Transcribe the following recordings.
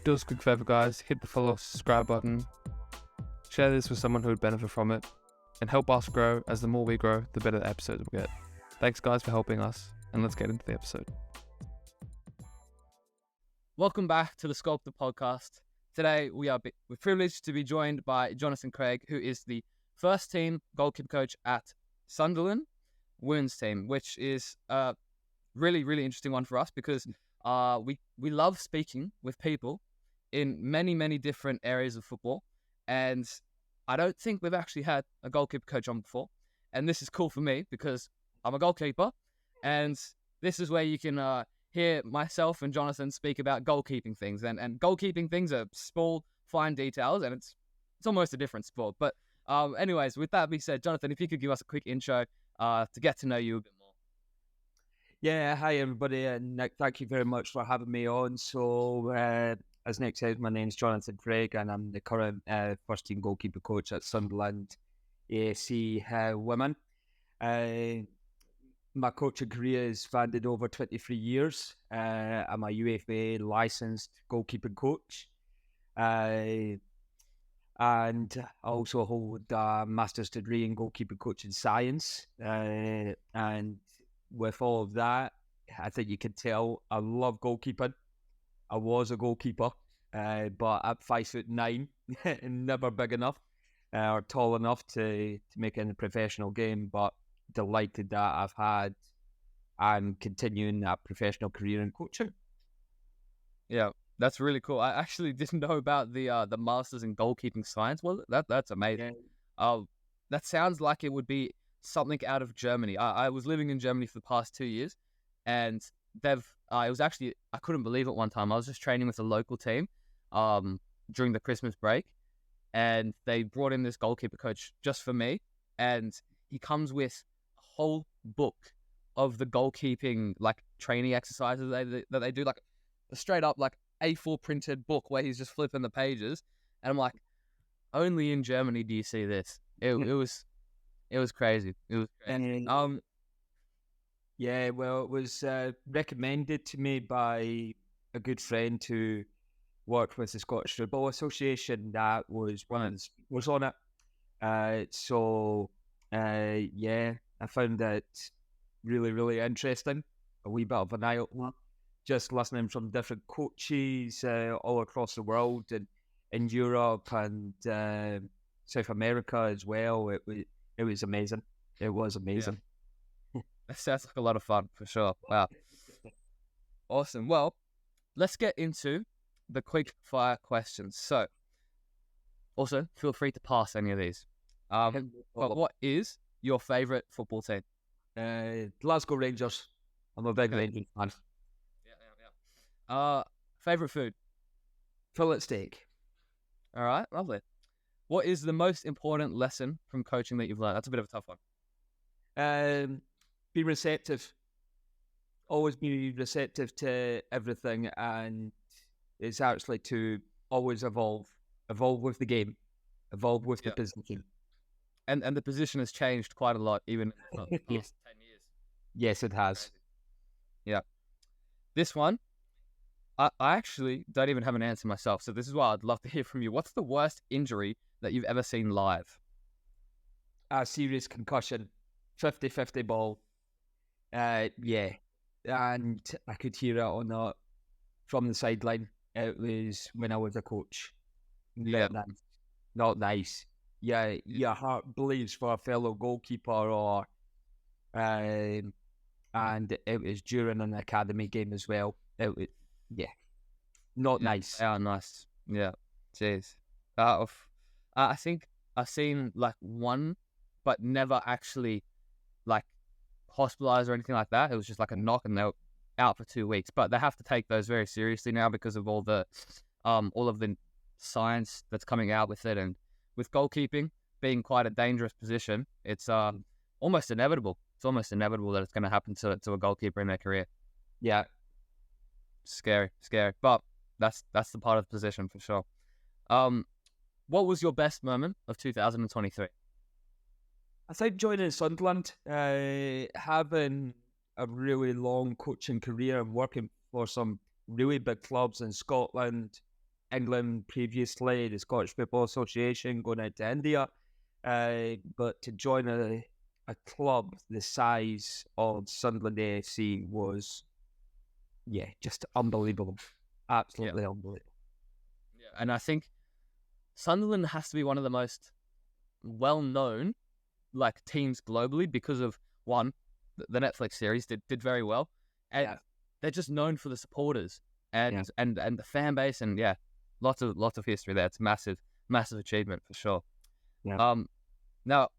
Do us a quick favor, guys. Hit the follow, subscribe button. Share this with someone who would benefit from it. And help us grow, as the more we grow, the better the episodes we'll get. Thanks, guys, for helping us. And let's get into the episode. Welcome back to the Sculptor Podcast. Today, we're privileged to be joined by Jonathan Craig, who is the first team goalkeeper coach at Sunderland women's team, which is a really, really interesting one for us because we love speaking with people in many, many different areas of football. And I don't think we've actually had a goalkeeper coach on before. And this is cool for me because I'm a goalkeeper. And this is where you can hear myself and Jonathan speak about goalkeeping things. And goalkeeping things are small, fine details, and it's almost a different sport. But anyways, with that being said, Jonathan, if you could give us a quick intro to get to know you a bit more. Yeah, hi everybody, and Nick, thank you very much for having me on. So, as Nick said, my name's Jonathan Craig, and I'm the current first team goalkeeper coach at Sunderland AFC Women. My coaching career has spanned over 23 years. I'm a UFA licensed goalkeeping coach. And I also hold a master's degree in goalkeeper coaching science. And with all of that, I think you can tell I love goalkeeping. I was a goalkeeper, but at 5'9", never big enough or tall enough to make it in the professional game. But delighted that I'm continuing that professional career in coaching. Yeah, that's really cool. I actually didn't know about the masters in goalkeeping science. Well, that's amazing. Yeah. That sounds like it would be something out of Germany. I was living in Germany for the past 2 years, and it was actually, I couldn't believe it one time. I was just training with a local team during the Christmas break, and they brought in this goalkeeper coach just for me, and he comes with a whole book of the goalkeeping like training exercises that they do, like a straight up like A4 printed book where he's just flipping the pages, and I'm like, only in Germany do you see this. It was crazy. It was crazy. Yeah, well, it was recommended to me by a good friend who worked with the Scottish Football Association that was on it. Yeah, I found it really, really interesting. A wee bit of an eye-opener. Just listening from different coaches all across the world and in Europe and South America as well. It was amazing. It was amazing. Yeah. That sounds like a lot of fun for sure. Wow. Awesome. Well, let's get into the quick fire questions. So, also feel free to pass any of these. But what is your favourite football team? Glasgow Rangers. I'm a big Rangers fan. Yeah. Favourite food? Fillet steak. All right, lovely. What is the most important lesson from coaching that you've learned? That's a bit of a tough one. Be receptive. Always be receptive to everything, and it's actually to always evolve with the game, evolve with the position. And the position has changed quite a lot, even in the past 10 years. Yes, it has. Yeah. This one, I actually don't even have an answer myself, so this is why I'd love to hear from you. What's the worst injury that you've ever seen live? A serious concussion, 50-50 ball. Yeah, and I could hear it from the sideline. It was when I was a coach. Yeah, not nice. Yeah, your heart bleeds for a fellow goalkeeper, and it was during an academy game as well. It was, not nice. Yeah, nice. Yeah, jeez. I think I've seen like one, but never actually like hospitalized or anything like that. It was just like a knock, and they were out for 2 weeks. But they have to take those very seriously now because of all of the science that's coming out with it, and with goalkeeping being quite a dangerous position, it's almost inevitable. It's almost inevitable that it's going to happen to a goalkeeper in their career. Yeah, scary. But that's the part of the position for sure. What was your best moment of 2023? I think joining Sunderland, having a really long coaching career and working for some really big clubs in Scotland, England previously, the Scottish Football Association, going out to India. But to join a club the size of Sunderland AFC was, just unbelievable. Absolutely unbelievable. Yeah, and I think Sunderland has to be one of the most well-known teams globally because of one, the Netflix series did very well, and they're just known for the supporters and the fan base, and lots of history there. It's massive achievement for sure. Yeah. Now,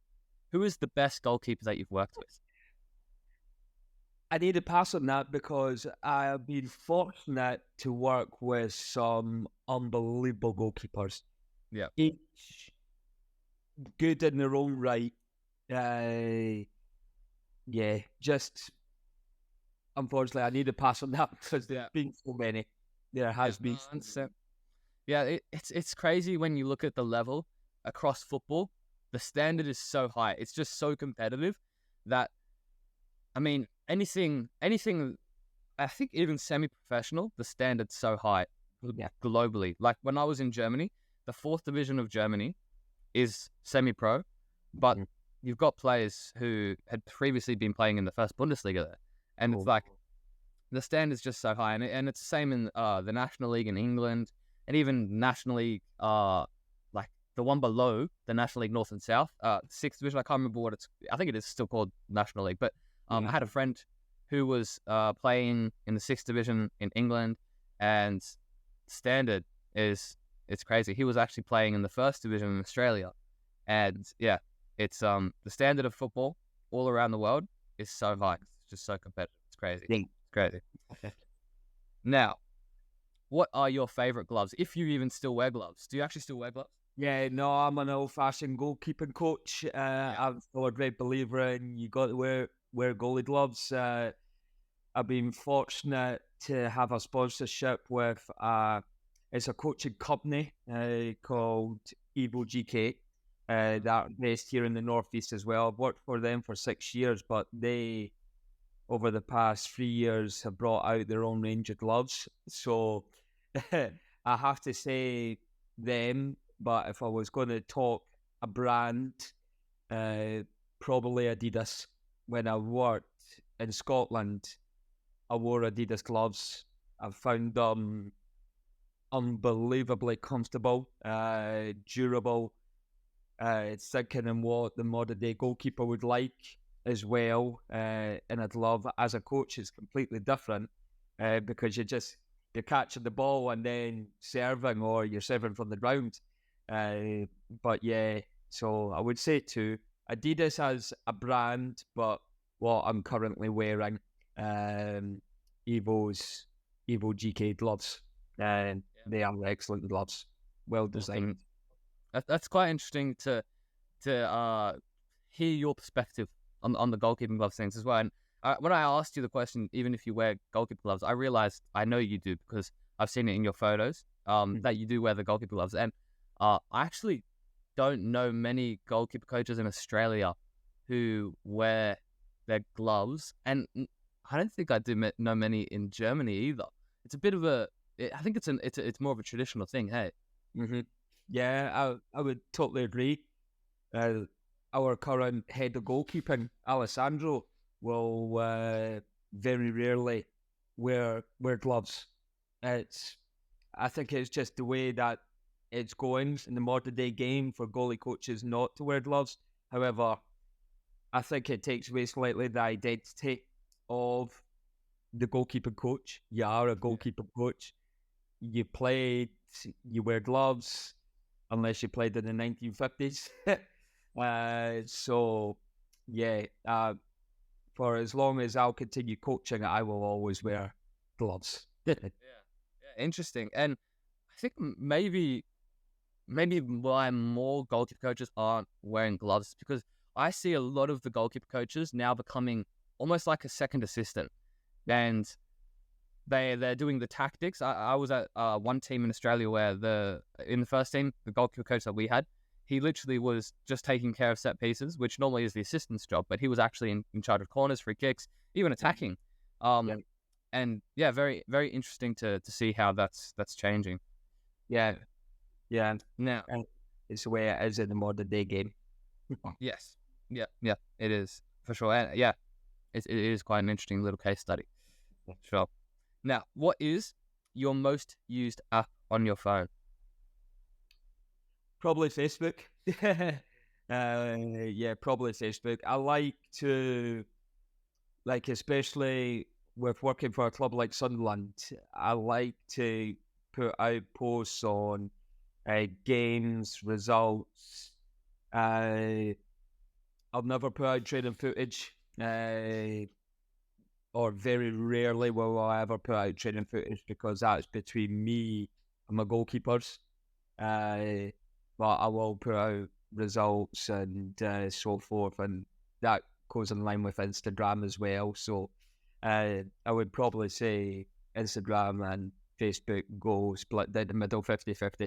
who is the best goalkeeper that you've worked with? I need to pass on that because I have been fortunate to work with some unbelievable goalkeepers. Yeah. Each good in their own right. Just unfortunately, I need to pass on that because there's been so many. There has been. It's crazy when you look at the level across football. The standard is so high. It's just so competitive that, I mean, anything. I think even semi-professional, the standard's so high globally. Like when I was in Germany, the 4th division of Germany is semi-pro, but you've got players who had previously been playing in the first Bundesliga there, and it's like the standard's just so high, and it's the same in the National League in England, and even National League, like the one below the National League North and South, 6th division. I can't remember what it's. I think it is still called National League, but I had a friend who was playing in the 6th division in England, and standard it's crazy. He was actually playing in the 1st division in Australia, and it's the standard of football all around the world is so high. It's just so competitive. It's crazy. It's crazy. Now, what are your favorite gloves? If you even still wear gloves, do you actually still wear gloves? Yeah, no, I'm an old-fashioned goalkeeping coach. I'm still a great believer in you got to wear goalie gloves. I've been fortunate to have a sponsorship with it's a coaching company called Evo GK. That are based here in the Northeast as well. I've worked for them for 6 years, but they, over the past 3 years, have brought out their own range of gloves. So I have to say them, but if I was going to talk a brand, probably Adidas. When I worked in Scotland, I wore Adidas gloves. I found them unbelievably comfortable, durable. It's thinking in what the modern day goalkeeper would like as well. And I'd love, as a coach, it's completely different because you're catching the ball and then serving, or you're serving from the ground. But so I would say too, Adidas as a brand, but what I'm currently wearing, Evo GK gloves. They are excellent gloves, well designed. That's quite interesting to hear your perspective on the goalkeeping gloves things as well. And when I asked you the question, even if you wear goalkeeper gloves, I realized I know you do because I've seen it in your photos that you do wear the goalkeeper gloves. And I actually don't know many goalkeeper coaches in Australia who wear their gloves, and I don't think I do know many in Germany either. It's a bit of I think it's more of a traditional thing. Hey. Mm-hmm. Yeah, I would totally agree. Our current head of goalkeeping, Alessandro, will very rarely wear gloves. I think it's just the way that it's going in the modern day game for goalie coaches not to wear gloves. However, I think it takes away slightly the identity of the goalkeeping coach. You are a goalkeeper coach. You wear gloves, unless you played in the 1950s. For as long as I'll continue coaching, I will always wear gloves. Interesting. And I think maybe why more goalkeeper coaches aren't wearing gloves is because I see a lot of the goalkeeper coaches now becoming almost like a second assistant, and they're doing the tactics. I was at one team in Australia where in the first team, the goalkeeper coach that we had, he literally was just taking care of set pieces, which normally is the assistant's job, but he was actually in charge of corners, free kicks, even attacking. And very, very interesting to see how that's changing. Yeah, yeah. Now, And it's the way it is in the modern day game. yes, yeah, it is for sure. And yeah, it is quite an interesting little case study. Sure. Now, what is your most used app on your phone? Probably Facebook. Yeah, probably Facebook. I like to, like, especially with working for a club like Sunderland, I like to put out posts on games, results. I'll never put out training footage, or very rarely will I ever put out training footage because that's between me and my goalkeepers. But I will put out results and so forth, and that goes in line with Instagram as well. So I would probably say Instagram and Facebook go split down the middle 50-50.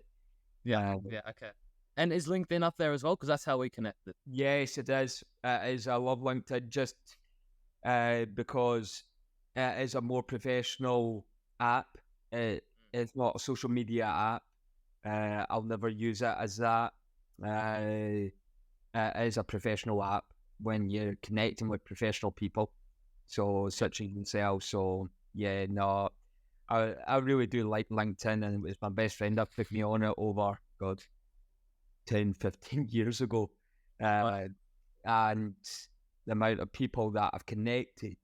Yeah, okay. And is LinkedIn up there as well? Because that's how we connected. Yes, it is. I love LinkedIn just because it is a more professional app. It's not a social media app. I'll never use it as that. It is a professional app when you're connecting with professional people, so such as yourself. So yeah, no, I really do like LinkedIn, and it was my best friend that put me on it over 10, 15 years ago. And the amount of people that I've connected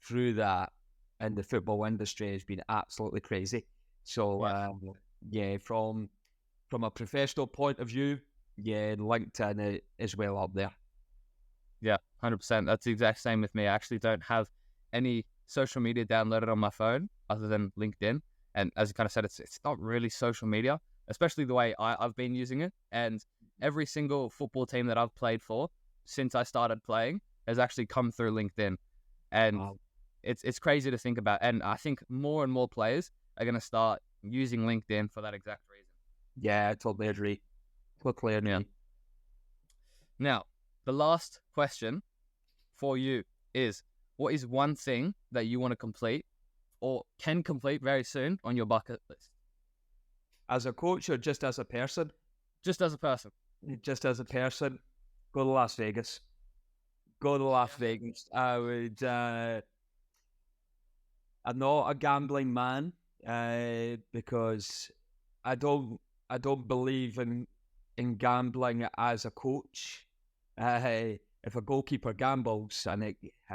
through that in the football industry has been absolutely crazy. So yeah, from a professional point of view, yeah, LinkedIn is well up there. Yeah, 100%. That's the exact same with me. I actually don't have any social media downloaded on my phone other than LinkedIn. And as you kind of said, it's not really social media, especially the way I've been using it. And every single football team that I've played for since I started playing has actually come through LinkedIn. And Wow. it's crazy to think about. And I think more and more players are going to start using LinkedIn for that exact reason. Yeah, I totally agree. Totally agree. Yeah. Now, the last question for you is, what is one thing that you want to complete or can complete very soon on your bucket list? As a coach or just as a person? Just as a person. Just as a person, go to Las Vegas. Go to Las Vegas. I would. I'm not a gambling man because I don't believe in gambling as a coach. If a goalkeeper gambles and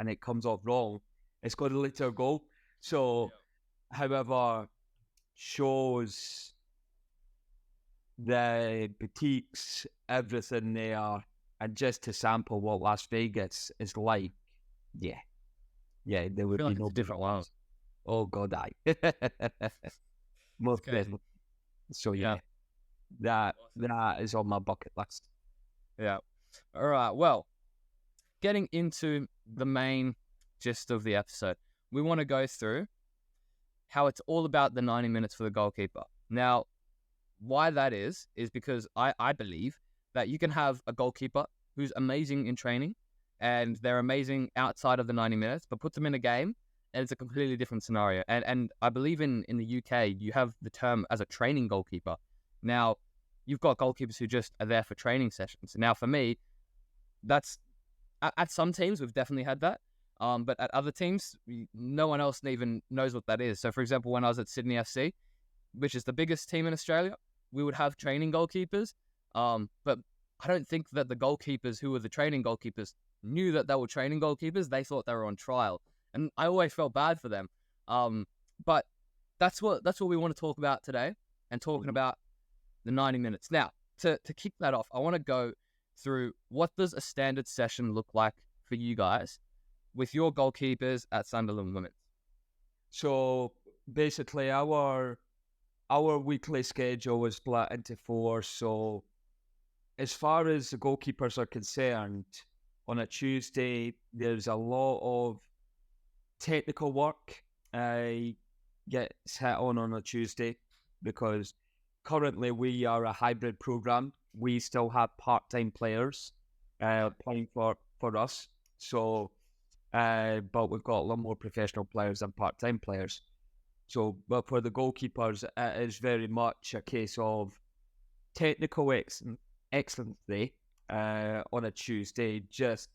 it comes off wrong, it's going to lead to a goal. So, however, shows the boutiques, everything there, and just to sample what Las Vegas is like, yeah, there would feel be like no it's a different world. Oh God, I most crazy. definitely. So yeah, that is on my bucket list. Yeah. All right. Well, getting into the main gist of the episode, we want to go through how it's all about the 90 minutes for the goalkeeper. Now, why that is because I believe that you can have a goalkeeper who's amazing in training and they're amazing outside of the 90 minutes, but put them in a game and it's a completely different scenario. And I believe in the UK, you have the term as a training goalkeeper. Now, you've got goalkeepers who just are there for training sessions. Now, for me, that's at some teams, we've definitely had that. But at other teams, no one else even knows what that is. So, for example, when I was at Sydney FC, which is the biggest team in Australia, we would have training goalkeepers. But I don't think that the goalkeepers who were the training goalkeepers knew that they were training goalkeepers. They thought they were on trial. And I always felt bad for them. But that's what we want to talk about today, and talking about the 90 minutes. Now, to kick that off, I want to go through what does a standard session look like for you guys with your goalkeepers at Sunderland Women's. So basically, our weekly schedule is split into 4. So as far as the goalkeepers are concerned, on a Tuesday, there's a lot of technical work gets hit on a Tuesday, because currently we are a hybrid program. We still have part-time players playing for us. So, but we've got a lot more professional players than part-time players. So, but for the goalkeepers, it is very much a case of technical excellency on a Tuesday, just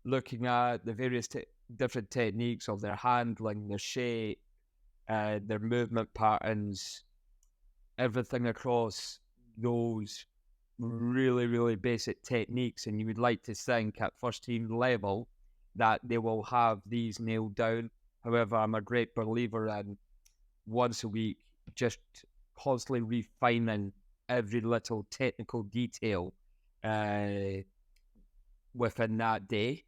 looking at the various different techniques of their handling, their shape, their movement patterns, everything across those really, really basic techniques. And you would like to think at first team level that they will have these nailed down. However, I'm a great believer in once a week, just constantly refining every little technical detail within that day.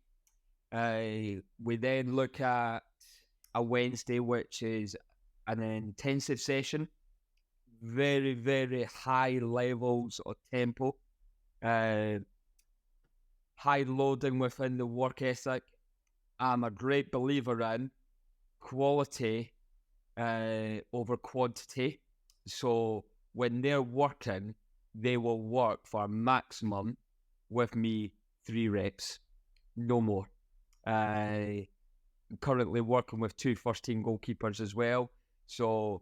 We then look at a Wednesday, which is an intensive session, very, very high levels of tempo, high loading within the work ethic. I'm a great believer in quality over quantity. So when they're working, they will work for a maximum with me 3 reps, no more. Currently working with 2 first-team goalkeepers as well. So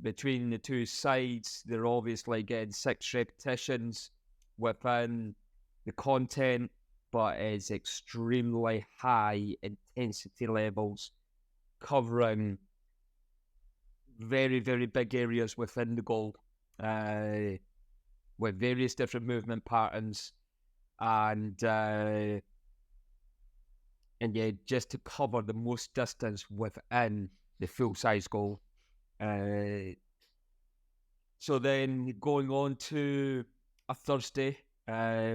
between the 2 sides, they're obviously getting 6 repetitions within the content, but it's extremely high intensity levels, covering very, very big areas within the goal, with various different movement patterns, and yeah, just to cover the most distance within the full-size goal. So then going on to a Thursday,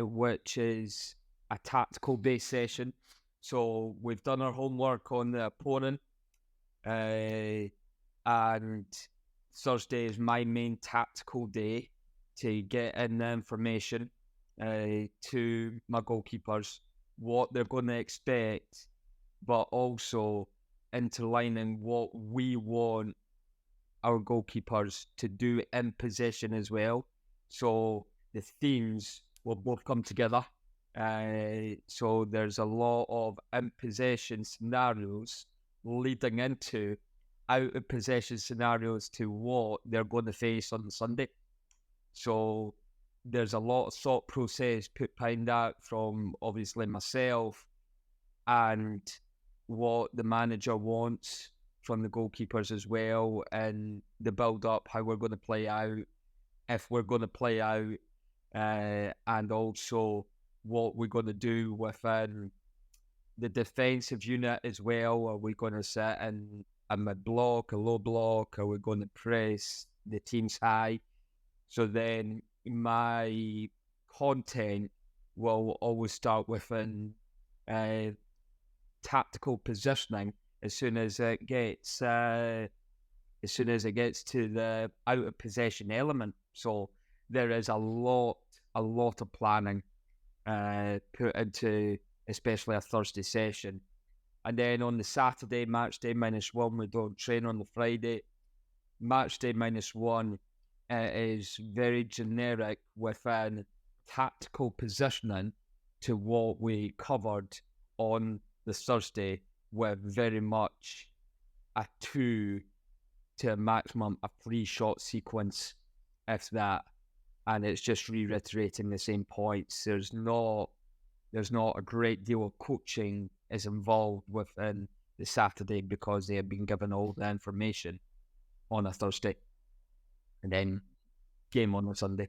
which is a tactical-based session. So we've done our homework on the opponent, and Thursday is my main tactical day to get in the information to my goalkeepers, what they're going to expect, but also interlining what we want our goalkeepers to do in possession as well. So the themes will both come together. So there's a lot of in possession scenarios leading into out of possession scenarios to what they're going to face on Sunday. So there's a lot of thought process put behind that from obviously myself and what the manager wants from the goalkeepers as well, and the build up, how we're going to play out, if we're going to play out, and also what we're going to do within the defensive unit as well. Are we going to sit in a mid block, a low block? Are we going to press the teams high? So then my content will always start within tactical positioning as soon as it gets to the out of possession element. So there is a lot of planning put into especially a Thursday session. And then on the Saturday, match day -1, we don't train on the Friday. Match day -1 is very generic within tactical positioning to what we covered on the Thursday, with very much a 2 to a maximum a 3 shot sequence, if that. And it's just reiterating the same points. There's not a great deal of coaching is involved within the Saturday because they have been given all the information on a Thursday, and then game on a Sunday.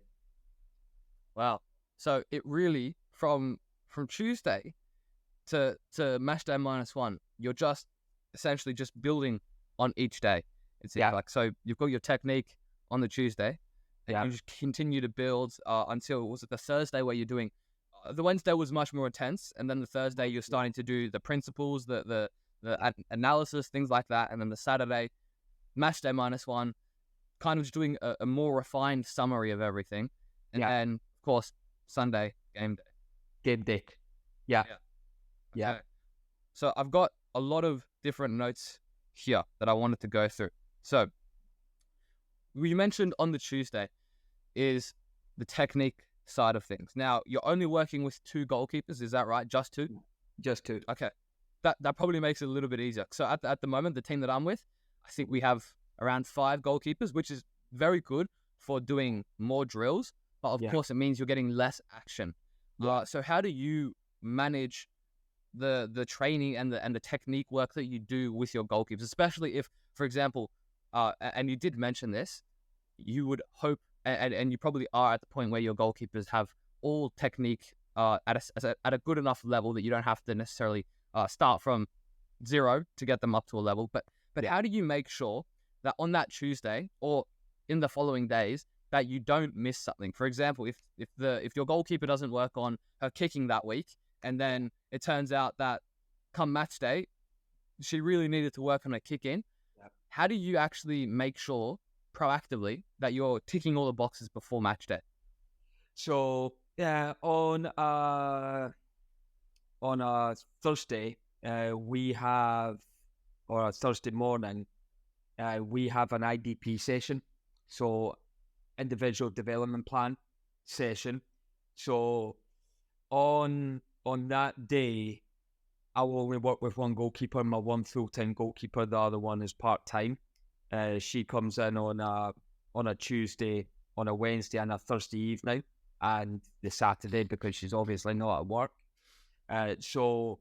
Wow. So it really from Tuesday to match day -1, you're just essentially just building on each day. It's like, so you've got your technique on the Tuesday, and you just continue to build until, was it the Thursday where you're doing? The Wednesday was much more intense, and then the Thursday you're starting to do the principles, the analysis, things like that, and then the Saturday match day -1, kind of just doing a more refined summary of everything, and then of course Sunday game day. Yeah. Okay. So I've got a lot of different notes here that I wanted to go through. So we mentioned on the Tuesday is the technique side of things. Now you're only working with 2 goalkeepers, is that right? Just 2? Just 2. Okay. That probably makes it a little bit easier. So at the moment, the team that I'm with, I think we have around 5 goalkeepers, which is very good for doing more drills. But of course, it means you're getting less action. So how do you manage the training and the technique work that you do with your goalkeepers, especially if, for example, and you did mention this, you would hope, and you probably are at the point where your goalkeepers have all technique at a good enough level that you don't have to necessarily start from 0 to get them up to a level. But how do you make sure that on that Tuesday or in the following days that you don't miss something? For example, if your goalkeeper doesn't work on her kicking that week, and then it turns out that come match day, she really needed to work on her kick in. How do you actually make sure proactively that you're ticking all the boxes before match day? So on a Thursday, we have, or a Thursday morning, we have an IDP session, so individual development plan session. So on that day, I will only work with one goalkeeper, my one full-time goalkeeper. The other one is part-time. She comes in on a Tuesday, on a Wednesday, and a Thursday evening, and the Saturday, because she's obviously not at work. So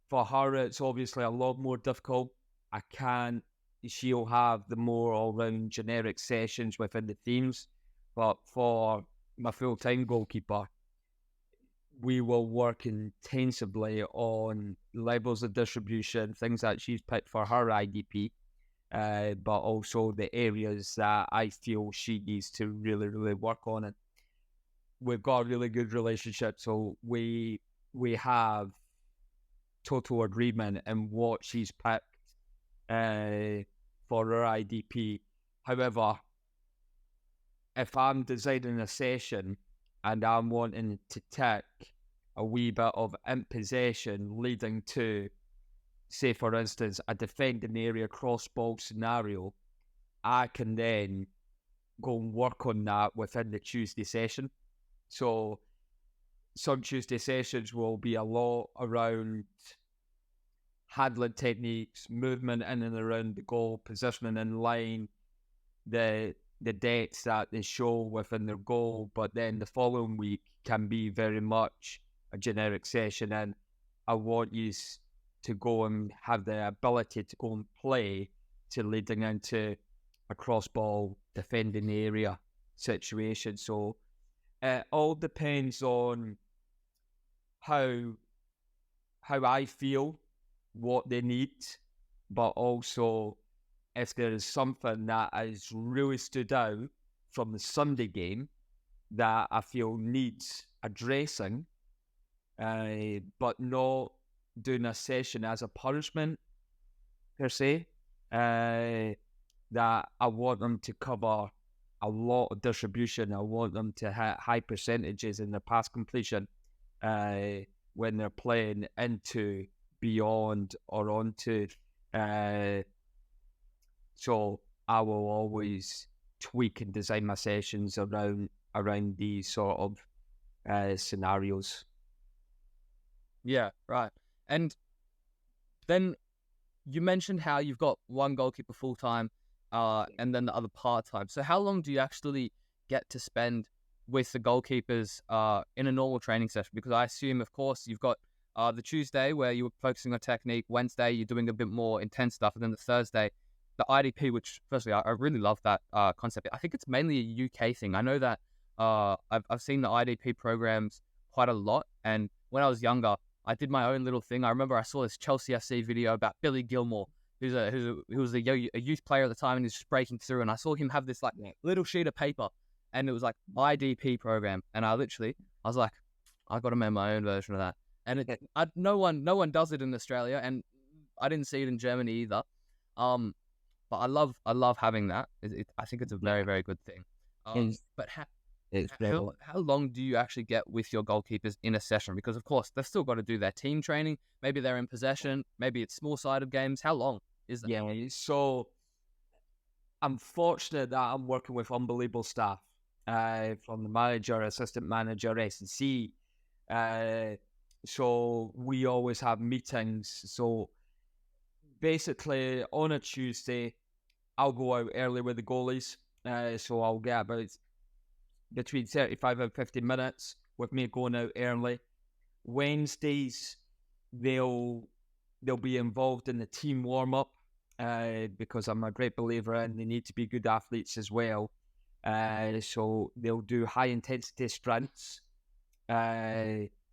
for her, it's obviously a lot more difficult. She'll have the more all-round generic sessions within the themes, but for my full-time goalkeeper, we will work intensively on levels of distribution, things that she's picked for her IDP, but also the areas that I feel she needs to really, really work on it. We've got a really good relationship, so we have total agreement in what she's picked for her IDP. However, if I'm designing a session and I'm wanting to tick a wee bit of in possession leading to, say for instance, a defending area cross ball scenario, I can then go and work on that within the Tuesday session. So some Tuesday sessions will be a lot around handling techniques, movement in and around the goal, positioning in line, the dates that they show within their goal, but then the following week can be very much a generic session, and I want you to go and have the ability to go and play to leading into a cross ball defending area situation. So it all depends on how I feel, what they need, but also if there is something that has really stood out from the Sunday game that I feel needs addressing, but not doing a session as a punishment per se, that I want them to cover a lot of distribution. I want them to hit high percentages in their pass completion when they're playing into, beyond, or onto. So I will always tweak and design my sessions around these sort of scenarios. Yeah, right. And then you mentioned how you've got one goalkeeper full-time and then the other part-time. So how long do you actually get to spend with the goalkeepers in a normal training session? Because I assume, of course, you've got the Tuesday where you were focusing on technique, Wednesday you're doing a bit more intense stuff, and then the Thursday, the IDP, which firstly, I really love that concept. I think it's mainly a UK thing. I know that I've seen the IDP programs quite a lot, and when I was younger, I did my own little thing. I remember I saw this Chelsea FC video about Billy Gilmore, who was a youth player at the time, and he's just breaking through. And I saw him have this like little sheet of paper, and it was like IDP program. And I was like, I got to make my own version of that. And no one does it in Australia, and I didn't see it in Germany either. But I love having that. I think it's a very, very good thing. But how long do you actually get with your goalkeepers in a session? Because of course they've still got to do their team training. Maybe they're in possession. Maybe it's small-sided games. How long is that? Yeah, so I'm fortunate that I'm working with unbelievable staff, from the manager, assistant manager, S&C. So we always have meetings. So basically on a Tuesday, I'll go out early with the goalies. So I'll get about between 35 and 50 minutes with me going out early. Wednesdays, they'll be involved in the team warm-up because I'm a great believer in they need to be good athletes as well. So they'll do high-intensity sprints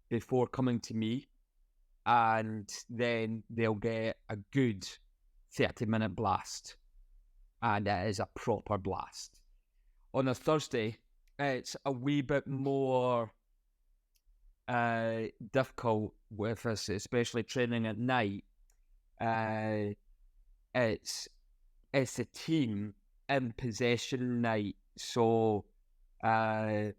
before coming to me, and then they'll get a good 30-minute blast, and it is a proper blast. On a Thursday, it's a wee bit more difficult with us, especially training at night. It's a team in possession night, so the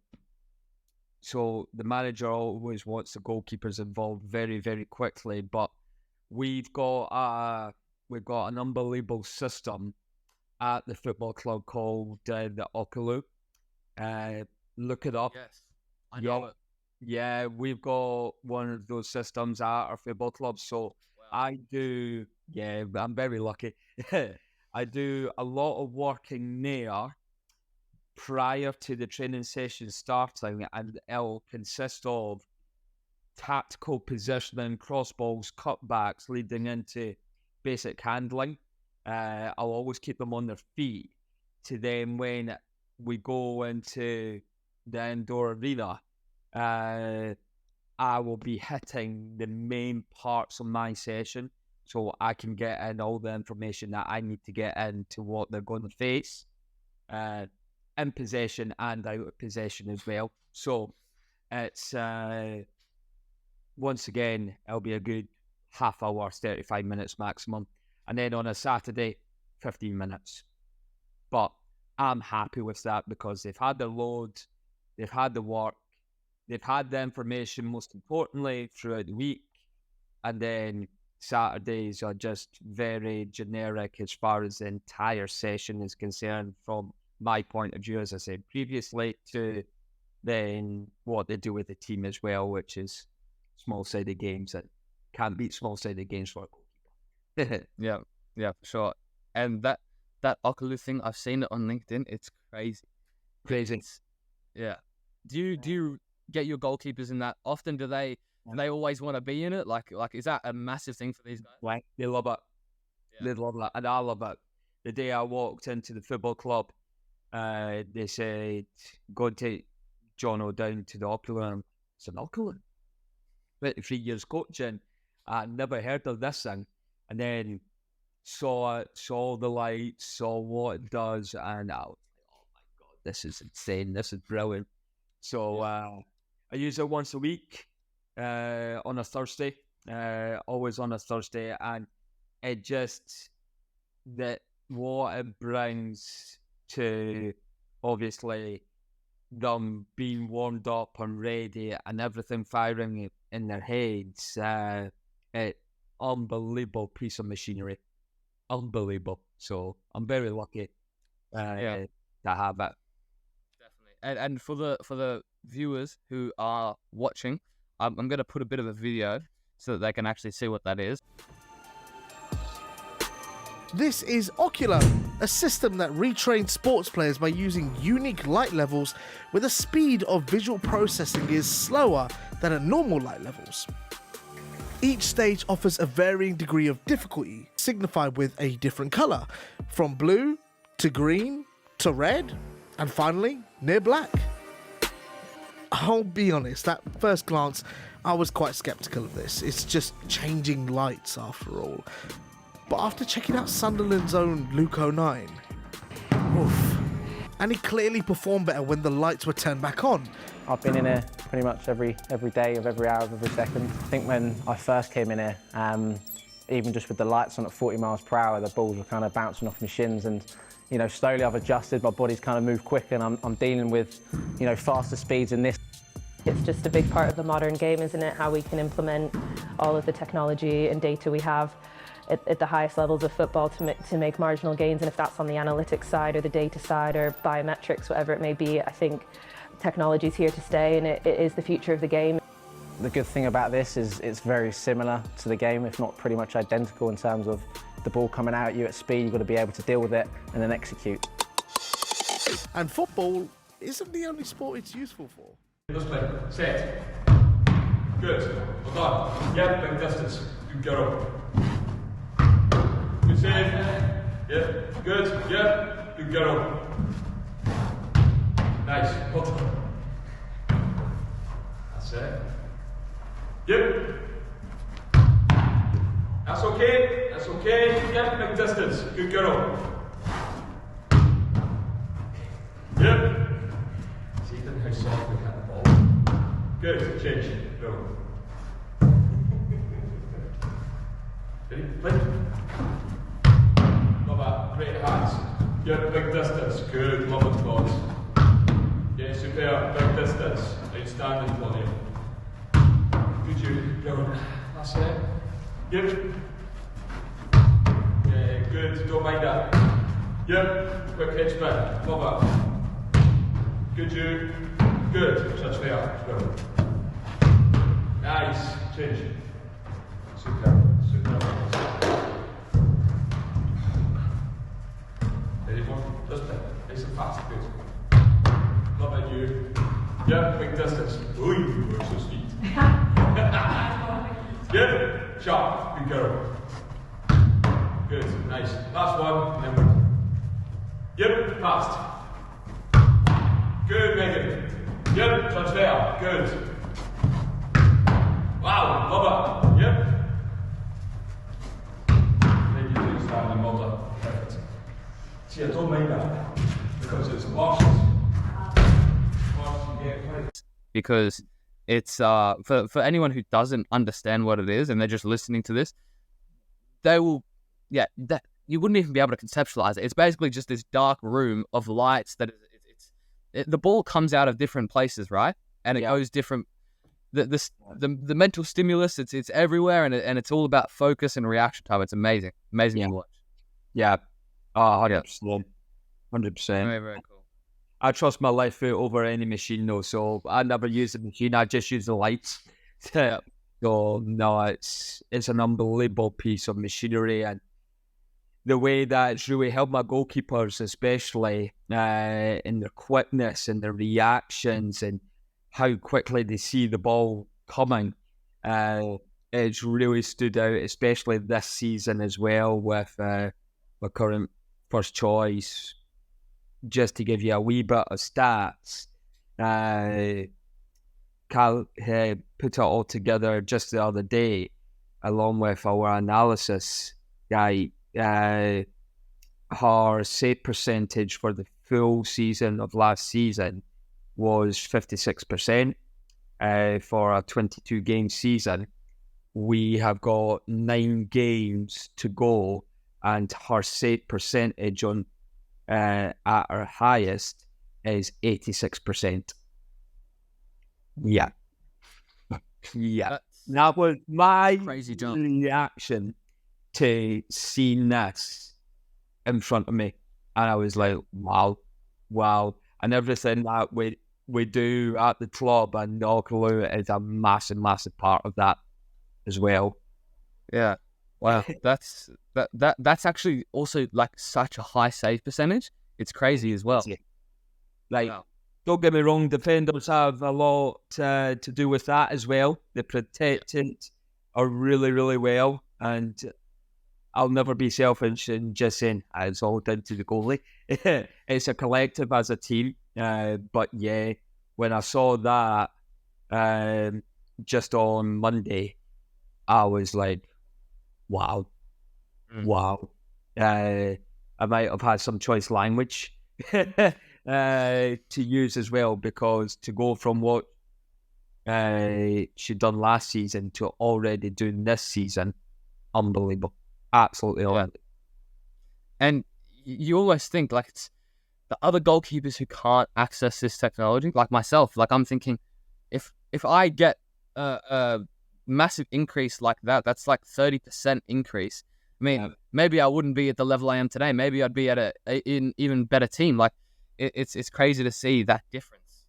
manager always wants the goalkeepers involved very, very quickly. But we've got an unbelievable system at the football club called the Oculus. Look it up. Yes, I know it. Yeah, we've got one of those systems at our football club. So Wow. I'm very lucky. I do a lot of working there prior to the training session starting, and it'll consist of tactical positioning, cross balls, cutbacks leading into basic handling. I'll always keep them on their feet to then when we go into the indoor arena, I will be hitting the main parts of my session so I can get in all the information that I need to get into what they're going to face in possession and out of possession as well. So it's once again, it'll be a good half hour, 35 minutes maximum. And then on a Saturday, 15 minutes. But I'm happy with that because they've had the load, they've had the work, they've had the information, most importantly, throughout the week. And then Saturdays are just very generic as far as the entire session is concerned from my point of view, as I said previously, to then what they do with the team as well, which is small-sided games that can't beat small-sided games for a goalkeeper. Yeah, for sure. And that Oculus thing, I've seen it on LinkedIn. It's crazy. Crazy. Yeah. Do you get your goalkeepers in that often? Do they always want to be in it? Like is that a massive thing for these guys? Like, they love it. Yeah. They love it, and I love it. The day I walked into the football club, they said, "Go and take Jono down to the Oculus." It's an Oculus. 23 years coaching, I never heard of this thing, and then saw it, saw the lights, saw what it does, and I was like, "Oh my god, this is insane! This is brilliant." So I use it once a week on a Thursday, always on a Thursday, and it just that what it brings to obviously them being warmed up and ready and everything firing in their heads, unbelievable piece of machinery, unbelievable. So I'm very lucky to have it. Definitely. And for the viewers who are watching, I'm going to put a bit of a video so that they can actually see what that is. This is Oculus, a system that retrains sports players by using unique light levels where the speed of visual processing is slower than at normal light levels. Each stage offers a varying degree of difficulty, signified with a different colour, from blue to green to red, and finally near black. I'll be honest, at first glance I was quite sceptical of this. It's just changing lights after all. But after checking out Sunderland's own Luke 09, oof, and he clearly performed better when the lights were turned back on. I've been in here pretty much every day of every hour of every second. I think when I first came in here, even just with the lights on at 40 miles per hour, the balls were kind of bouncing off my shins, and slowly I've adjusted, my body's kind of moved quicker, and I'm dealing with faster speeds in this. It's just a big part of the modern game, isn't it? How we can implement all of the technology and data we have at the highest levels of football to make marginal gains, and if that's on the analytics side or the data side or biometrics, whatever it may be, I think technology is here to stay, and it is the future of the game. The good thing about this is it's very similar to the game, if not pretty much identical in terms of the ball coming out at you at speed, you've got to be able to deal with it and then execute. And football isn't the only sport it's useful for. Let's play. Set. Good. Well done. Yep, big distance. Good girl. Good save. Yep. Good. Yep. Good girl. Nice. Well done. That's it. Yep. That's okay. That's okay. Yep, big distance. Good girl. Yep. See then how soft we cut the ball. Good. Change. Go. Ready? Play. Love that. Great hands. Yep, big distance. Good. Love it, Claude. Yeah, super. Big distance. Outstanding, Claudia. Good, you. Go. That's it. Yep. Yeah, good. Don't mind that. Yep. Quick head spin. Love that. Good, you. Good. Transfer. Go. Nice. Change. Super. Super. Ready for just play. Nice and fast. Good. Love it, you. Yep. Quick distance. Ooh, you're so sweet. Yep. Sharp. Good girl. Good. Nice. Last one. And then yep. Fast. Good, Megan. Yep, transfer. Good. Wow, love it. Yep. Then you do stand and well done. Perfect. See, I don't mind that because it's washed. Because it's for anyone who doesn't understand what it is and they're just listening to this, they will, that you wouldn't even be able to conceptualize it. It's basically just this dark room of lights that the ball comes out of different places, right? And it goes different. The mental stimulus, it's everywhere, and it's all about focus and reaction time. It's amazing to watch. Yeah. 100%. 100%. Very, very cool. I trust my left foot over any machine though, so I never use the machine, I just use the lights. Yep. So no, it's an unbelievable piece of machinery, and the way that it's really helped my goalkeepers, especially in their quickness and their reactions and how quickly they see the ball coming. It's really stood out, especially this season as well with my current first choice. Just to give you a wee bit of stats, Cal put it all together just the other day, along with our analysis guy. Her save percentage for the full season of last season was 56%. For a 22 game season, we have got 9 games to go, and her save percentage on at our highest is 86%. Yeah. Yeah. That was my crazy jump reaction to seeing this in front of me. And I was like, wow. And everything that we do at the club and Okaloo is a massive, massive part of that as well. Yeah. Wow. That's actually also like such a high save percentage. It's crazy as well. Yeah. Like, don't get me wrong, defenders have a lot to do with that as well. They protect it really, really well. And I'll never be selfish in just saying it's all down to the goalie. It's a collective as a team. But yeah, when I saw that just on Monday, I was like, wow. I might have had some choice language to use as well, because to go from what she'd done last season to already doing this season, unbelievable. Absolutely unbelievable. And you almost think like it's the other goalkeepers who can't access this technology, like myself. Like I'm thinking, if I get a massive increase like that, that's like 30% increase. I mean, maybe I wouldn't be at the level I am today. Maybe I'd be at an even better team. Like it's crazy to see that difference.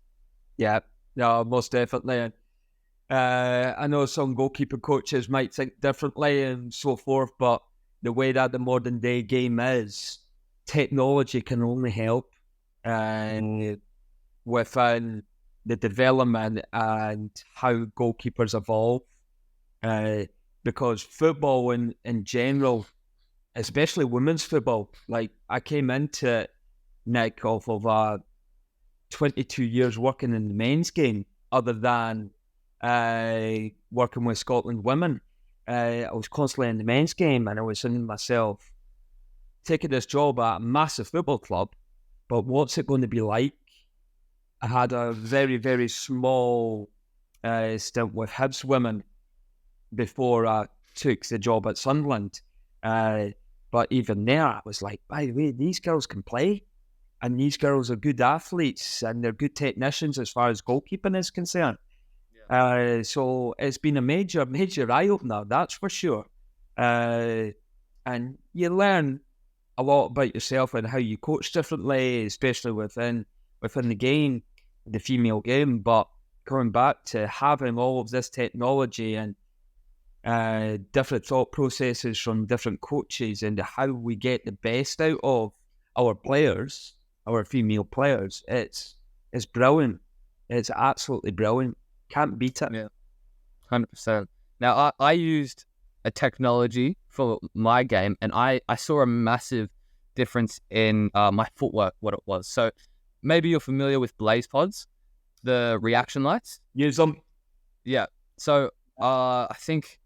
Yeah, no, most definitely. I know some goalkeeper coaches might think differently and so forth, but the way that the modern day game is, technology can only help within the development and how goalkeepers evolve. Because football in general, especially women's football, like I came into it, Nick, off of 22 years working in the men's game, other than working with Scotland women. I was constantly in the men's game, and I was thinking to myself, taking this job at a massive football club, but what's it going to be like? I had a very, very small stint with Hibs women before I took the job at Sunderland. But even there, I was like, by the way, these girls can play, and these girls are good athletes, and they're good technicians as far as goalkeeping is concerned. So it's been a major, major eye-opener, that's for sure. And you learn a lot about yourself and how you coach differently, especially within the game, the female game. But coming back to having all of this technology and different thought processes from different coaches and how we get the best out of our players, our female players, it's brilliant. It's absolutely brilliant. Can't beat it. Yeah, 100%. Now, I used a technology for my game, and I saw a massive difference in my footwork, what it was. So maybe you're familiar with Blaze Pods, the reaction lights. Use them. Yeah. So I think